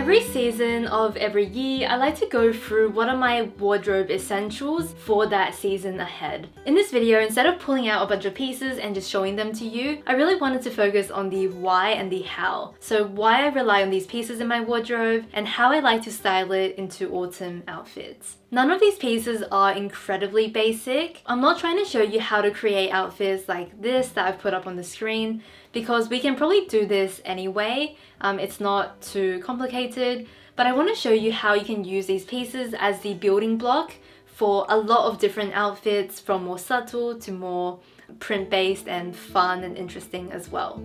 Every season of every year, I like to go through what are my wardrobe essentials for that season ahead. In this video, instead of pulling out a bunch of pieces and just showing them to you, I really wanted to focus on the why and the how. So why I rely on these pieces in my wardrobe and how I like to style it into autumn outfits. None of these pieces are incredibly basic. I'm not trying to show you how to create outfits like this that I've put up on the screen, because we can probably do this anyway. It's not too complicated, but I want to show you how you can use these pieces as the building block for a lot of different outfits, from more subtle to more print-based and fun and interesting as well.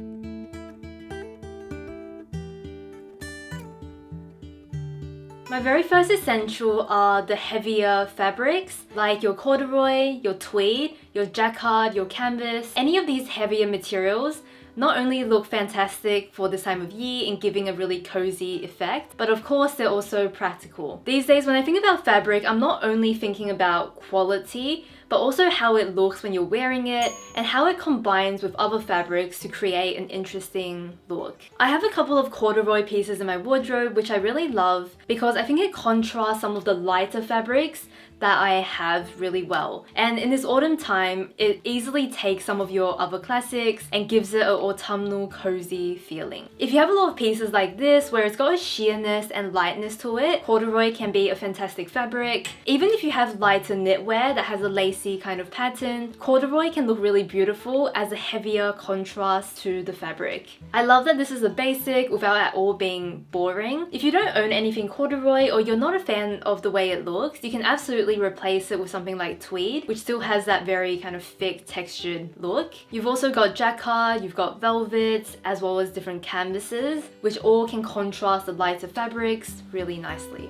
My very first essential are the heavier fabrics, like your corduroy, your tweed, your jacquard, your canvas. Any of these heavier materials not only look fantastic for this time of year in giving a really cozy effect, but of course they're also practical. These days when I think about fabric, I'm not only thinking about quality, but also how it looks when you're wearing it and how it combines with other fabrics to create an interesting look. I have a couple of corduroy pieces in my wardrobe which I really love because I think it contrasts some of the lighter fabrics that I have really well. And in this autumn time, it easily takes some of your other classics and gives it an autumnal cozy feeling. If you have a lot of pieces like this where it's got a sheerness and lightness to it, corduroy can be a fantastic fabric. Even if you have lighter knitwear that has a lacy kind of pattern, corduroy can look really beautiful as a heavier contrast to the fabric. I love that this is a basic without at all being boring. If you don't own anything corduroy or you're not a fan of the way it looks, you can absolutely replace it with something like tweed, which still has that very kind of thick textured look. You've also got jacquard, you've got velvets, as well as different canvases, which all can contrast the lighter fabrics really nicely.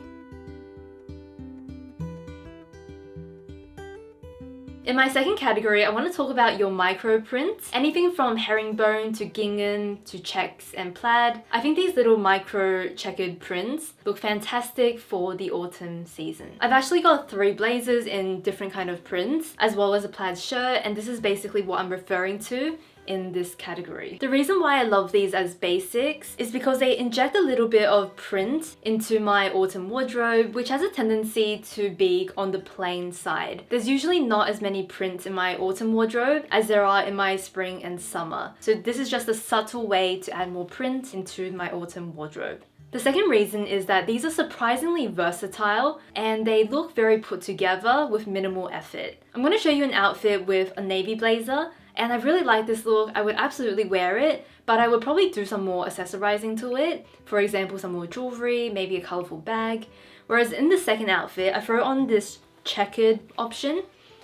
In my second category, I want to talk about your micro prints. Anything from herringbone to gingham to checks and plaid. I think these little micro checkered prints look fantastic for the autumn season. I've actually got 3 blazers in different kind of prints, as well as a plaid shirt, and this is basically what I'm referring to in this category. The reason why I love these as basics is because they inject a little bit of print into my autumn wardrobe, which has a tendency to be on the plain side. There's usually not as many prints in my autumn wardrobe as there are in my spring and summer. So this is just a subtle way to add more print into my autumn wardrobe. The second reason is that these are surprisingly versatile and they look very put together with minimal effort. I'm going to show you an outfit with a navy blazer, and I really like this look. I would absolutely wear it, but I would probably do some more accessorizing to it. For example, some more jewelry, maybe a colorful bag. Whereas in the second outfit, I throw on this checkered option,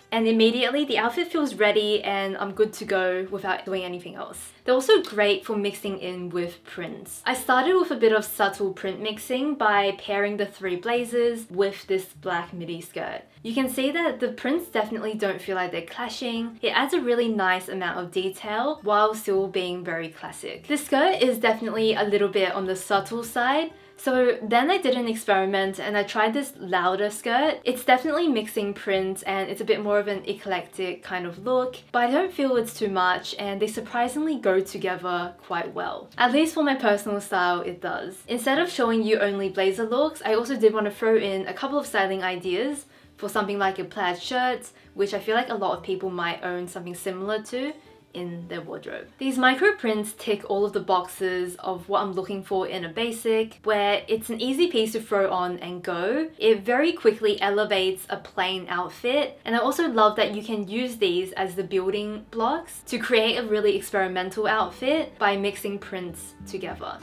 and immediately the outfit feels ready and I'm good to go without doing anything else. They're also great for mixing in with prints. I started with a bit of subtle print mixing by pairing the 3 blazers with this black midi skirt. You can see that the prints definitely don't feel like they're clashing. It adds a really nice amount of detail while still being very classic. This skirt is definitely a little bit on the subtle side. So then I did an experiment and I tried this louder skirt. It's definitely mixing prints and it's a bit more of an eclectic kind of look, but I don't feel it's too much and they surprisingly go together quite well. At least for my personal style, it does. Instead of showing you only blazer looks, I also did want to throw in a couple of styling ideas for something like a plaid shirt, which I feel like a lot of people might own something similar to in their wardrobe. These micro prints tick all of the boxes of what I'm looking for in a basic, where it's an easy piece to throw on and go. It very quickly elevates a plain outfit, and I also love that you can use these as the building blocks to create a really experimental outfit by mixing prints together.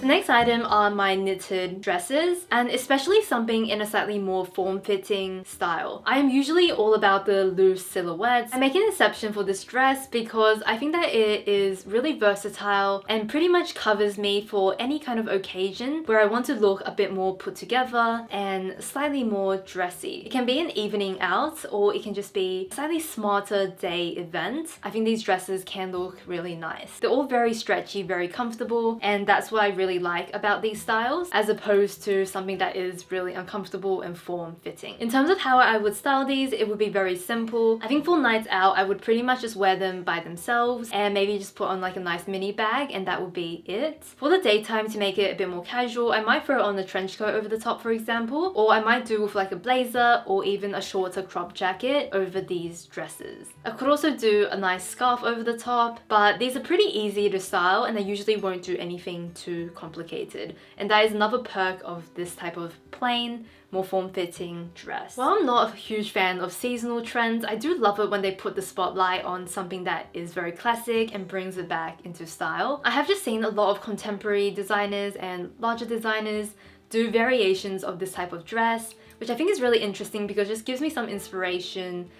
The next item are my knitted dresses, and especially something in a slightly more form-fitting style. I am usually all about the loose silhouettes. I make an exception for this dress because I think that it is really versatile and pretty much covers me for any kind of occasion where I want to look a bit more put together and slightly more dressy. It can be an evening out or it can just be a slightly smarter day event. I think these dresses can look really nice. They're all very stretchy, very comfortable, and that's what I really really like about these styles, as opposed to something that is really uncomfortable and form-fitting. In terms of how I would style these, it would be very simple. I think for nights out, I would pretty much just wear them by themselves and maybe just put on like a nice mini bag, and that would be it. For the daytime, to make it a bit more casual, I might throw on a trench coat over the top, for example, or I might do with like a blazer or even a shorter crop jacket over these dresses. I could also do a nice scarf over the top, but these are pretty easy to style and I usually won't do anything too complicated. And that is another perk of this type of plain, more form-fitting dress. While I'm not a huge fan of seasonal trends, I do love it when they put the spotlight on something that is very classic and brings it back into style. I have just seen a lot of contemporary designers and larger designers do variations of this type of dress, which I think is really interesting because it just gives me some inspiration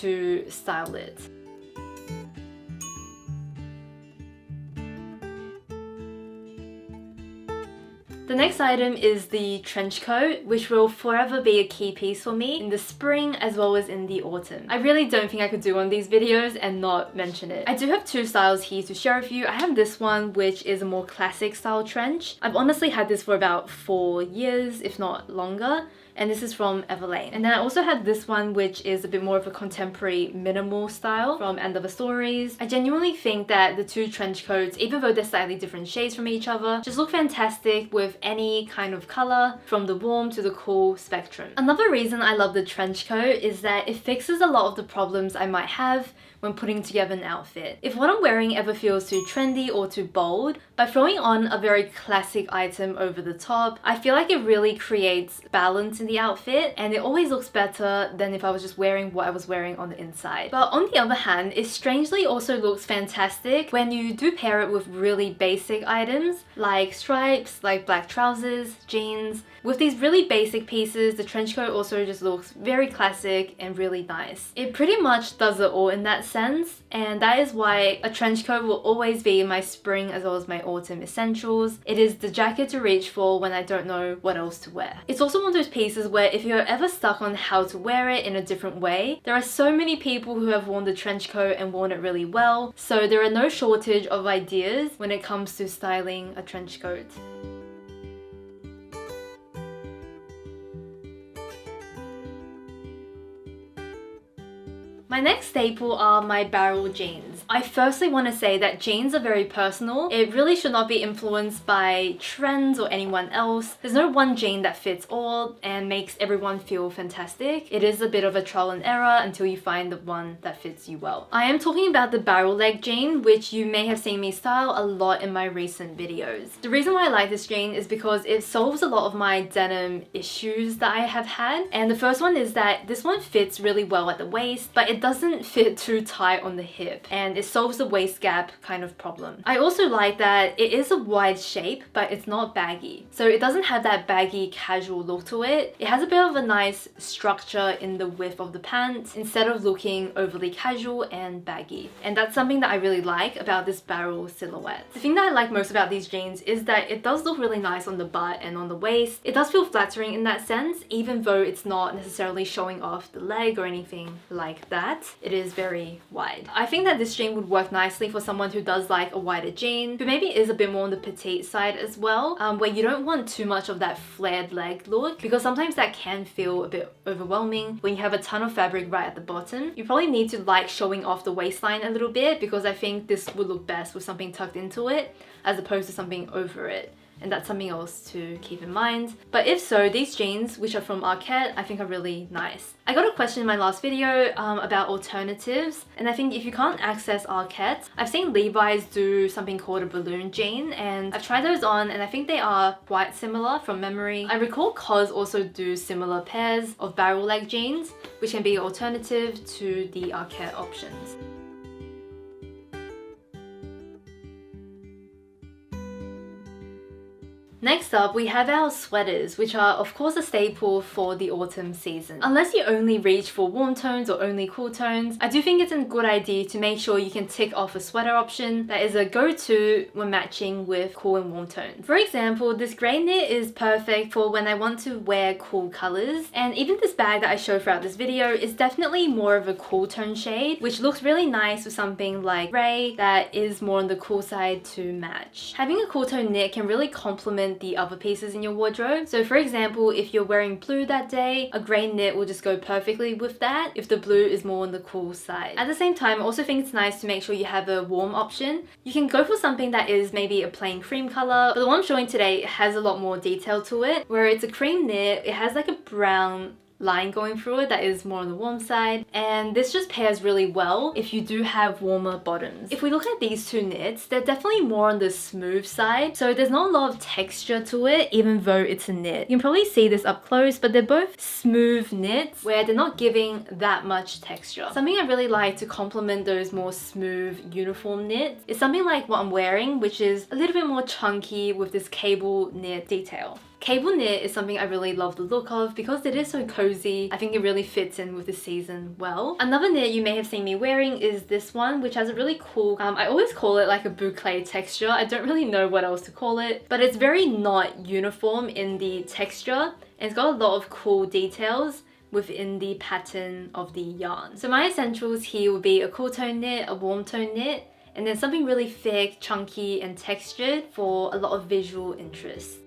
to style it. The next item is the trench coat, which will forever be a key piece for me in the spring as well as in the autumn. I really don't think I could do one of these videos and not mention it. I do have two styles here to share with you. I have this one, which is a more classic style trench. I've honestly had this for about 4 years, if not longer. And this is from Everlane. And then I also have this one, which is a bit more of a contemporary minimal style from End of a Stories. I genuinely think that the two trench coats, even though they're slightly different shades from each other, just look fantastic with any kind of color, from the warm to the cool spectrum. Another reason I love the trench coat is that it fixes a lot of the problems I might have when putting together an outfit. If what I'm wearing ever feels too trendy or too bold, by throwing on a very classic item over the top, I feel like it really creates balance in the outfit, and it always looks better than if I was just wearing what I was wearing on the inside. But on the other hand, it strangely also looks fantastic when you do pair it with really basic items like stripes, like black trousers, jeans. With these really basic pieces, the trench coat also just looks very classic and really nice. It pretty much does it all in that sense, and that is why a trench coat will always be my spring as well as my autumn essentials. It is the jacket to reach for when I don't know what else to wear. It's also one of those pieces where if you're ever stuck on how to wear it in a different way, there are so many people who have worn the trench coat and worn it really well, so there are no shortage of ideas when it comes to styling a trench coat. My next staple are my barrel jeans. I firstly want to say that jeans are very personal. It really should not be influenced by trends or anyone else. There's no one jean that fits all and makes everyone feel fantastic. It is a bit of a trial and error until you find the one that fits you well. I am talking about the barrel leg jean, which you may have seen me style a lot in my recent videos. The reason why I like this jean is because it solves a lot of my denim issues that I have had. And the first one is that this one fits really well at the waist, but it doesn't fit too tight on the hip, and it solves the waist gap kind of problem. I also like that it is a wide shape, but it's not baggy. So it doesn't have that baggy casual look to it. It has a bit of a nice structure in the width of the pants instead of looking overly casual and baggy. And that's something that I really like about this barrel silhouette. The thing that I like most about these jeans is that it does look really nice on the butt and on the waist. It does feel flattering in that sense, even though it's not necessarily showing off the leg or anything like that. It is very wide. I think that this jean would work nicely for someone who does like a wider jean, who maybe is a bit more on the petite side as well, where you don't want too much of that flared leg look, because sometimes that can feel a bit overwhelming when you have a ton of fabric right at the bottom. You probably need to like showing off the waistline a little bit, because I think this would look best with something tucked into it as opposed to something over it. And that's something else to keep in mind. But if so, these jeans, which are from Arket, I think are really nice. I got a question in my last video about alternatives, and I think if you can't access Arket, I've seen Levi's do something called a balloon jean, and I've tried those on and I think they are quite similar from memory. I recall Cos also do similar pairs of barrel leg jeans, which can be an alternative to the Arket options. Next up, we have our sweaters, which are of course a staple for the autumn season. Unless you only reach for warm tones or only cool tones, I do think it's a good idea to make sure you can tick off a sweater option that is a go-to when matching with cool and warm tones. For example, this grey knit is perfect for when I want to wear cool colors, and even this bag that I show throughout this video is definitely more of a cool tone shade, which looks really nice with something like grey that is more on the cool side to match. Having a cool tone knit can really complement the other pieces in your wardrobe. So for example, if you're wearing blue that day, a grey knit will just go perfectly with that if the blue is more on the cool side. At the same time, I also think it's nice to make sure you have a warm option. You can go for something that is maybe a plain cream color, but the one I'm showing today has a lot more detail to it, where it's a cream knit. It has like a brown line going through it that is more on the warm side, and this just pairs really well if you do have warmer bottoms. If we look at these two knits, they're definitely more on the smooth side, so there's not a lot of texture to it even though it's a knit. You can probably see this up close, but they're both smooth knits where they're not giving that much texture. Something I really like to complement those more smooth uniform knits is something like what I'm wearing, which is a little bit more chunky with this cable knit detail. Cable knit is something I really love the look of because it is so cozy. I think it really fits in with the season well. Another knit you may have seen me wearing is this one, which has a really cool, I always call it like a boucle texture. I don't really know what else to call it, but it's very not uniform in the texture, and it's got a lot of cool details within the pattern of the yarn. So my essentials here would be a cool tone knit, a warm tone knit, and then something really thick, chunky, and textured for a lot of visual interest.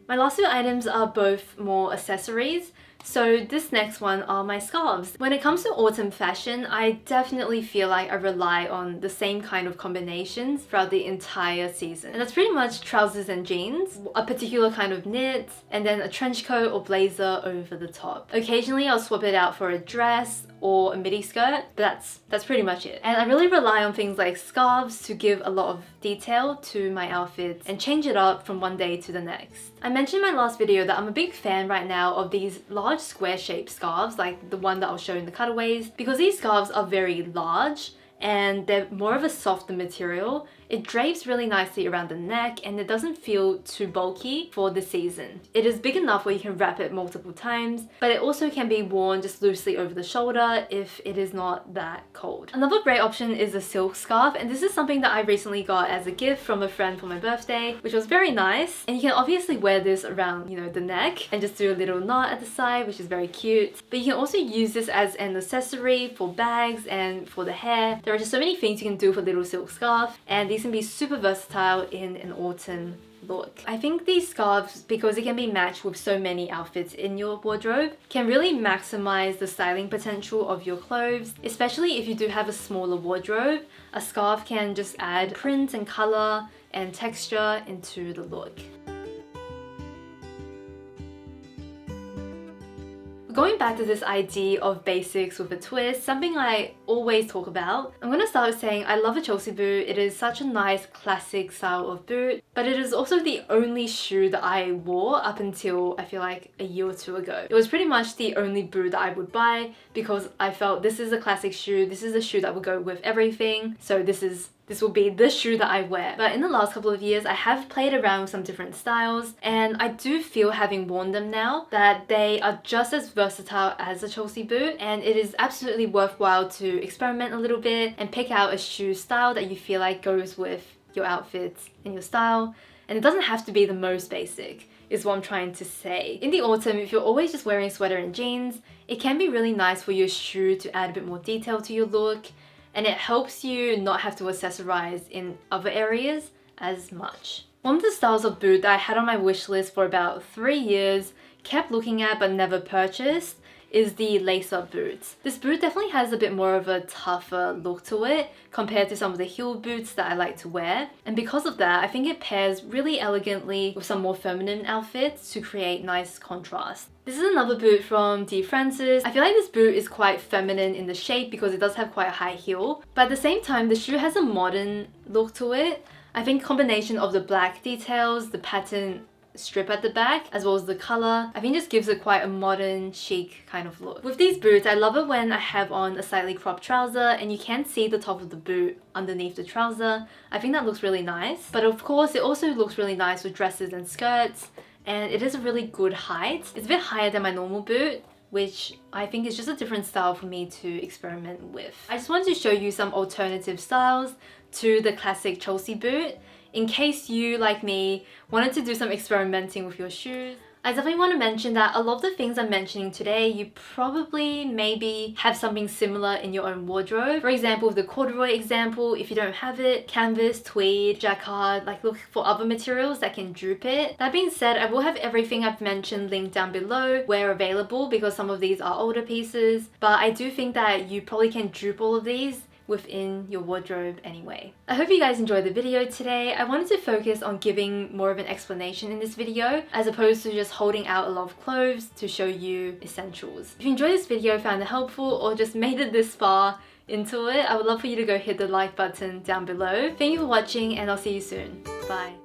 My last two items are both more accessories. So this next one are my scarves. When it comes to autumn fashion, I definitely feel like I rely on the same kind of combinations throughout the entire season. And that's pretty much trousers and jeans, a particular kind of knit, and then a trench coat or blazer over the top. Occasionally I'll swap it out for a dress or a midi skirt, but that's pretty much it. And I really rely on things like scarves to give a lot of detail to my outfits and change it up from one day to the next. I mentioned in my last video that I'm a big fan right now of these large square shaped scarves, like the one that I'll show in the cutaways, because these scarves are very large and they're more of a softer material. It drapes really nicely around the neck and it doesn't feel too bulky for the season. It is big enough where you can wrap it multiple times, but it also can be worn just loosely over the shoulder if it is not that cold. Another great option is a silk scarf, and this is something that I recently got as a gift from a friend for my birthday, which was very nice. And you can obviously wear this around, you know, the neck and just do a little knot at the side, which is very cute. But you can also use this as an accessory for bags and for the hair. There are just so many things you can do with a little silk scarf, and these can be super versatile in an autumn look. I think these scarves, because it can be matched with so many outfits in your wardrobe, can really maximize the styling potential of your clothes. Especially if you do have a smaller wardrobe, a scarf can just add print and color and texture into the look. Going back to this idea of basics with a twist, something I always talk about, I'm gonna start with saying I love a Chelsea boot. It is such a nice classic style of boot, but it is also the only shoe that I wore up until I feel like a year or two ago. It was pretty much the only boot that I would buy because I felt this is a classic shoe, this is a shoe that would go with everything, so this will be the shoe that I wear. But in the last couple of years, I have played around with some different styles, and I do feel, having worn them now, that they are just as versatile as a Chelsea boot, and it is absolutely worthwhile to experiment a little bit and pick out a shoe style that you feel like goes with your outfits and your style. And it doesn't have to be the most basic, is what I'm trying to say. In the autumn, if you're always just wearing a sweater and jeans, it can be really nice for your shoe to add a bit more detail to your look, and it helps you not have to accessorize in other areas as much. One of the styles of boot that I had on my wish list for about 3 years, kept looking at but never purchased, is the lace-up boots. This boot definitely has a bit more of a tougher look to it compared to some of the heel boots that I like to wear. And because of that, I think it pairs really elegantly with some more feminine outfits to create nice contrast. This is another boot from D. Francis. I feel like this boot is quite feminine in the shape because it does have quite a high heel, but at the same time, the shoe has a modern look to it. I think combination of the black details, the pattern strip at the back, as well as the color. I think it just gives it quite a modern, chic kind of look. With these boots, I love it when I have on a slightly cropped trouser and you can see the top of the boot underneath the trouser. I think that looks really nice. But of course, it also looks really nice with dresses and skirts, and it is a really good height. It's a bit higher than my normal boot, which I think is just a different style for me to experiment with. I just wanted to show you some alternative styles to the classic Chelsea boot, in case you, like me, wanted to do some experimenting with your shoes. I definitely want to mention that a lot of the things I'm mentioning today, you probably maybe have something similar in your own wardrobe. For example, with the corduroy example, if you don't have it, canvas, tweed, jacquard, like look for other materials that can dupe it. That being said, I will have everything I've mentioned linked down below where available, because some of these are older pieces, but I do think that you probably can dupe all of these within your wardrobe anyway. I hope you guys enjoyed the video today. I wanted to focus on giving more of an explanation in this video as opposed to just holding out a lot of clothes to show you essentials. If you enjoyed this video, found it helpful, or just made it this far into it, I would love for you to go hit the like button down below. Thank you for watching, and I'll see you soon. Bye.